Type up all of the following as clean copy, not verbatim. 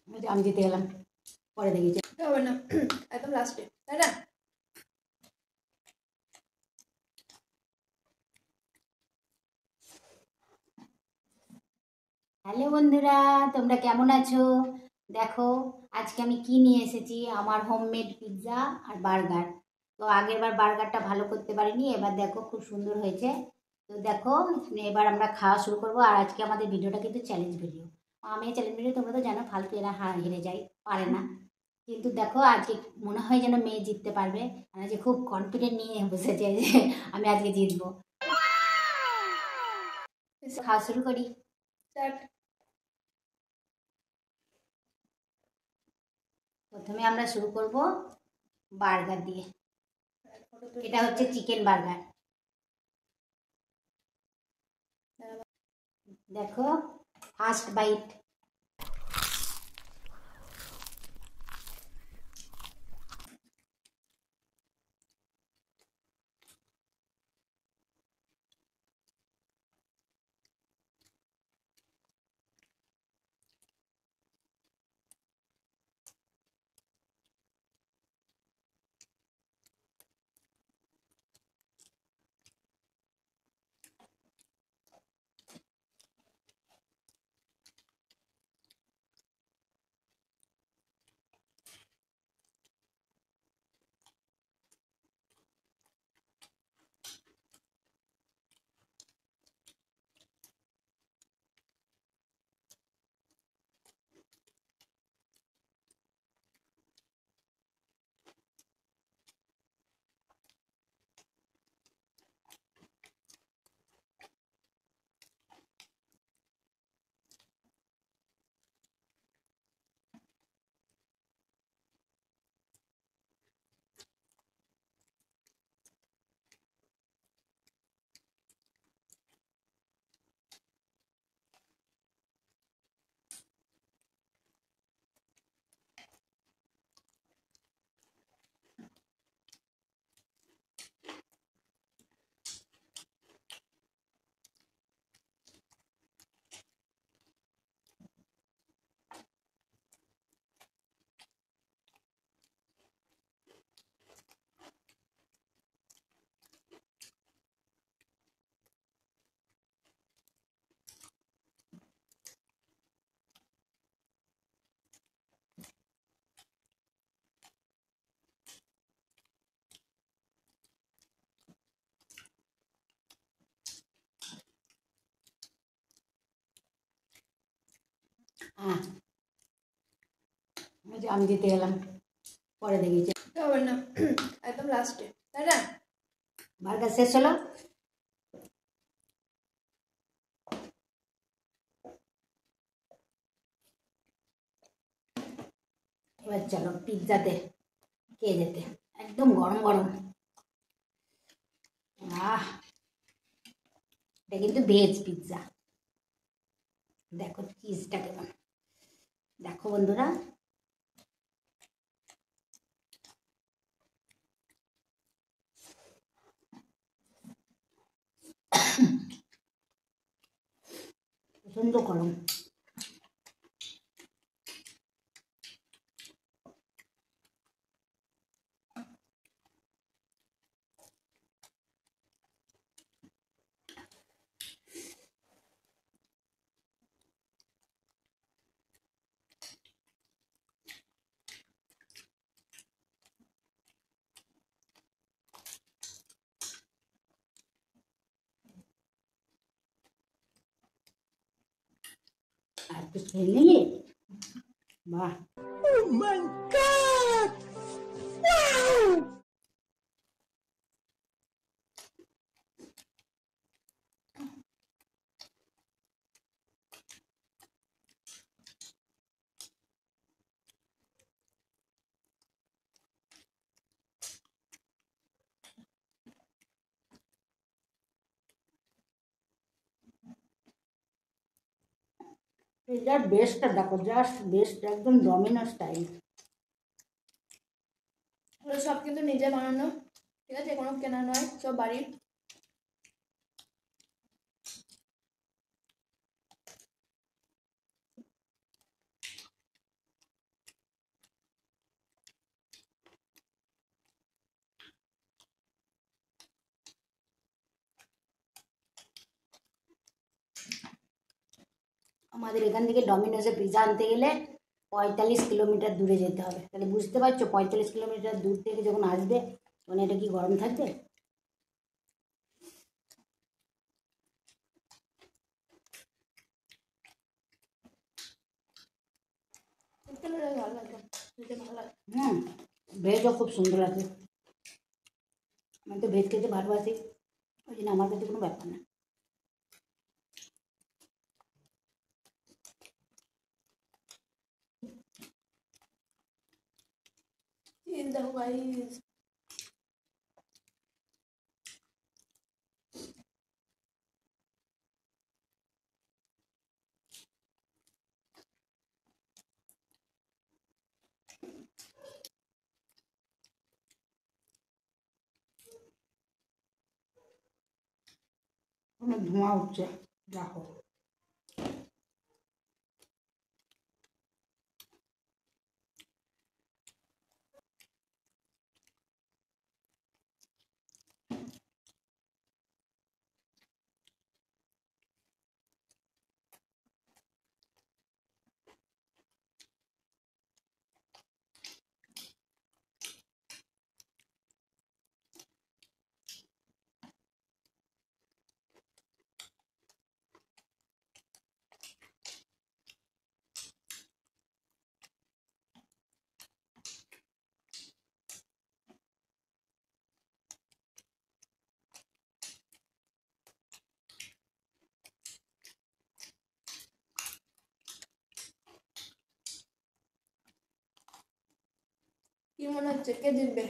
আমি জিতে গেলাম, পরে দেখেছি হবে না একদম লাস্টে, তাই না? হ্যালো বন্ধুরা, তোমরা কেমন আছো? দেখো আজকে আমি কি নিয়ে এসেছি, আমার হোমমেড পিৎজা আর বার্গার। তো আগের বার বার্গারটা ভালো করতে পারিনি, এবার দেখো খুব সুন্দর হয়েছে। তো দেখো এবার আমরা খাওয়া শুরু করবো। আর আজকে আমাদের ভিডিওটা কিন্তু চ্যালেঞ্জ ভিডিও। আমি চ্যালেঞ্জ ভিডিও তোমরা তো জানো ফালতু এরা হেরে যায়, পারে না। কিন্তু দেখো আজকে মনে হয় যেন মেয়ে জিততে পারবে। আমি যে খুব কনফিডেন্ট নিয়ে বসেছে যে আমি আজকে জিতবো। খাওয়া শুরু করি। প্রথমে আমরা শুরু করব বার্গার দিয়ে। এটা হচ্ছে চিকেন বার্গার। দেখো ফার্স্ট বাইট। আমি জিতে গেলাম, পরে দেখেছি হবে না একদম লাস্টে, তাই না? বার্গার শেষ হলো। এবার চলো পিৎজাতে খেয়ে যেতে, একদম গরম গরম। এটা কিন্তু ভেজ পিৎজা। দেখো চিজটা কেমন, দেখো বন্ধুরা। প্রচন্ড গরম। আর একটু খেয়ে নিলে বাহ। Oh my God! Wow! পিৎজার বেস্টটা দেখো, জাস্ট বেস্ট, একদম ডমিনো স্টাইল। এগুলো সব কিন্তু নিজে বানানো, ঠিক আছে? কোনো কেনা নয়, সব বাড়ির। আমাদের এখান থেকে ডমিনোসে পিৎজা আনতে গেলে 45 কিলোমিটার দূরে যেতে হবে। তাহলে বুঝতে পারছো 45 কিলোমিটার দূর থেকে যখন আসবে তখন এটা কি গরম থাকবে? ভালো লাগে, খেতে ভালো লাগে। ভেজও খুব সুন্দর আছে। আমি তো ভেজ খেতে ভালোবাসি, ওই জন্য আমার কাছে কোনো ব্যাপার না। চিজ দেখো গাইস, অনেক ধোঁয়া উঠছে, দেখো। কি মনে হচ্ছে কে জিতবে?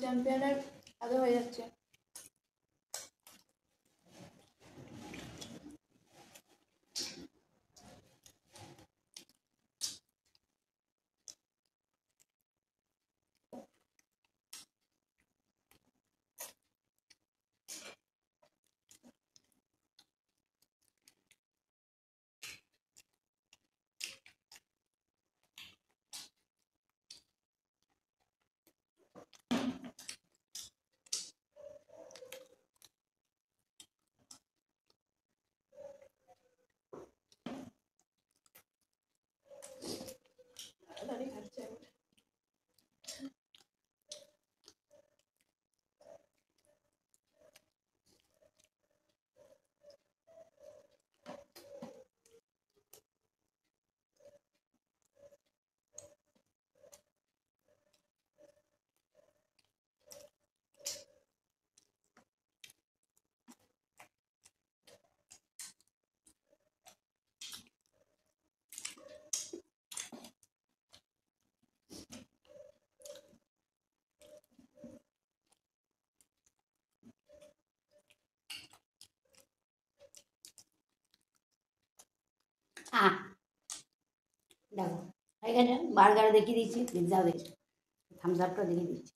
চ্যাম্পিয়নের আগে হয়ে যাচ্ছে। তাড়াতাড়ি খাচ্ছে। দেখো এখানে বার্গার দেখিয়ে দিচ্ছি, পিৎজাও দেখছি, থামস আপটা দেখিয়ে দিচ্ছি।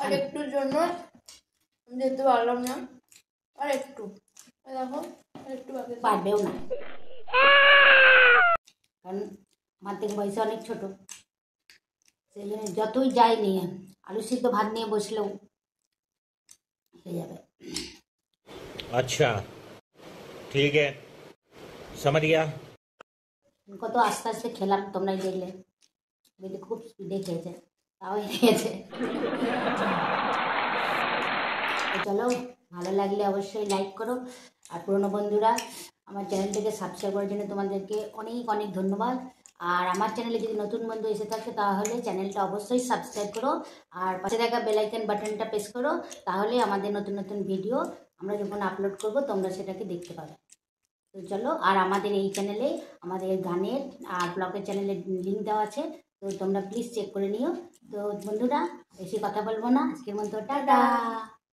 আর একটুর জন্য যেতে পারলাম না, আর একটু দেখো, আর একটু বাকি। পারবেও না, কারণ আমার থেকে বয়সে অনেক ছোট, সেই জন্য যতই যাই নিয়ে আলু সিদ্ধ ভাত নিয়ে বসলেও হয়ে যাবে। अच्छा ठीक है, समझ गया। কত আস্তে আস্তে খেলাম, তোমরাই দেখলে। কিন্তু খুব স্পিডে খেয়েছে, তাও হেরে গেছে। তো চলো, ভালো লাগলে অবশ্যই লাইক করো। আর পুরনো বন্ধুরা আমার চ্যানেলটাকে সাবস্ক্রাইব করার জন্য তোমাদেরকে অনেক অনেক ধন্যবাদ। আর আমার চ্যানেলে যদি নতুন বন্ধু এসে থাকে তাহলে চ্যানেলটা অবশ্যই সাবস্ক্রাইব করো, আর পাশে থাকা বেল আইকন বাটনটা প্রেস করো, তাহলে আমাদের নতুন নতুন ভিডিও আমরা যখন আপলোড করব তোমরা সেটাকে দেখতে পাবে। তো চলো, আর আমাদের এই চ্যানেলে আমাদের গানের আর ব্লগের চ্যানেলের লিঙ্ক দেওয়া আছে, তো তোমরা প্লিজ চেক করে নিও। তো বন্ধুরা বেশি কথা বলবো না, আজকের মতো টাটা।